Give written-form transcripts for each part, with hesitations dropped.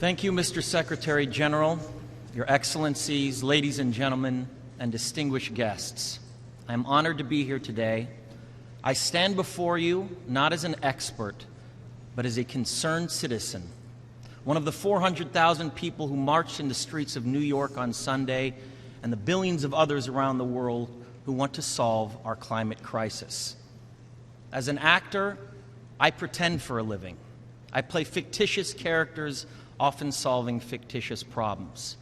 Thank you, Mr. Secretary General, Your Excellencies, ladies and gentlemen, and distinguished guests. I am honored to be here today. I stand before you not as an expert, but as a concerned citizen, one of the 400,000 people who marched in the streets of New York on Sunday, and the billions of others around the world who want to solve our climate crisis. As an actor, I pretend for a living. I play fictitious characters, often solving fictitious problems.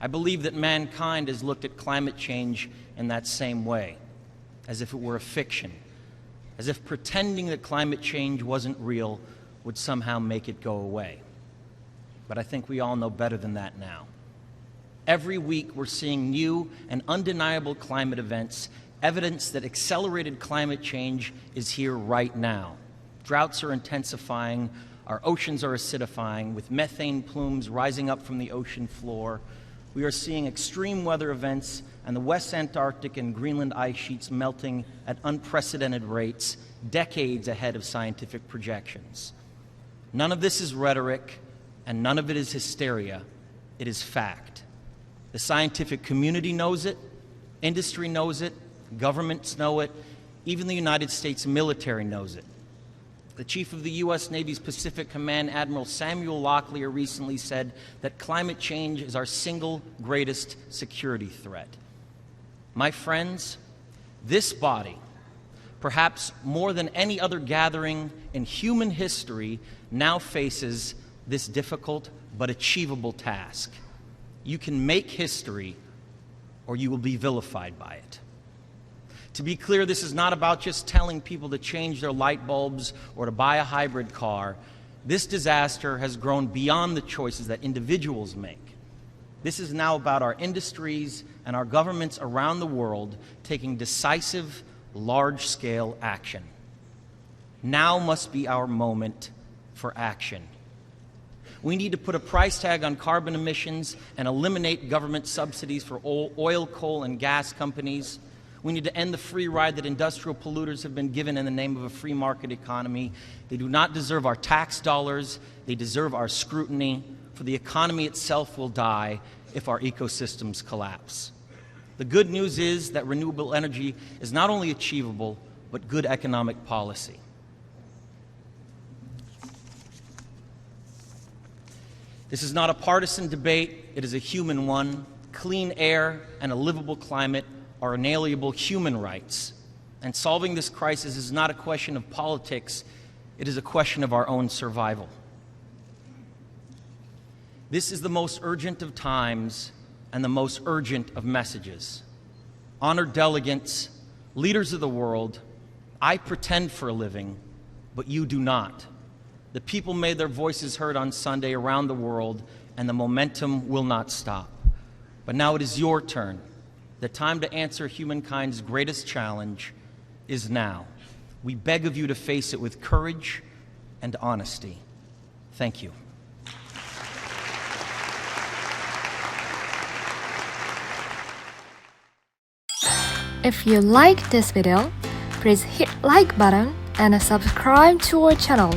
I believe that mankind has looked at climate change in that same way, as if it were a fiction, as if pretending that climate change wasn't real would somehow make it go away. But I think we all know better than that now. Every week we're seeing new and undeniable climate events, evidence that accelerated climate change is here right now. Droughts are intensifying, our oceans are acidifying, with methane plumes rising up from the ocean floor. We are seeing extreme weather events and the West Antarctic and Greenland ice sheets melting at unprecedented rates, decades ahead of scientific projections. None of this is rhetoric, and none of it is hysteria. It is fact. The scientific community knows it, industry knows it, governments know it, even the United States military knows it. The chief of the U.S. Navy's Pacific Command, Admiral Samuel Locklear, recently said that climate change is our single greatest security threat. My friends, this body, perhaps more than any other gathering in human history, now faces this difficult but achievable task. You can make history, or you will be vilified by it. To be clear, this is not about just telling people to change their light bulbs or to buy a hybrid car. This disaster has grown beyond the choices that individuals make. This is now about our industries and our governments around the world taking decisive, large-scale action. Now must be our moment for action. We need to put a price tag on carbon emissions and eliminate government subsidies for oil, coal, and gas companies. We need to end the free ride that industrial polluters have been given in the name of a free market economy. They do not deserve our tax dollars. They deserve our scrutiny, for the economy itself will die if our ecosystems collapse. The good news is that renewable energy is not only achievable, but good economic policy. This is not a partisan debate, it is a human one. Clean air and a livable climate are inalienable human rights. And solving this crisis is not a question of politics, it is a question of our own survival. This is the most urgent of times and the most urgent of messages. Honored delegates, leaders of the world, I pretend for a living, but you do not. The people made their voices heard on Sunday around the world, and the momentum will not stop. But now it is your turn. The time to answer humankind's greatest challenge is now. We beg of you to face it with courage and honesty. Thank you. If you like this video, please hit like button and subscribe to our channel.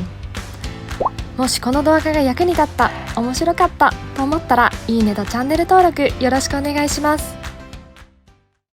もしこの動画が役に立った、面白かったと思ったら、いいねとチャンネル登録よろしくお願いします。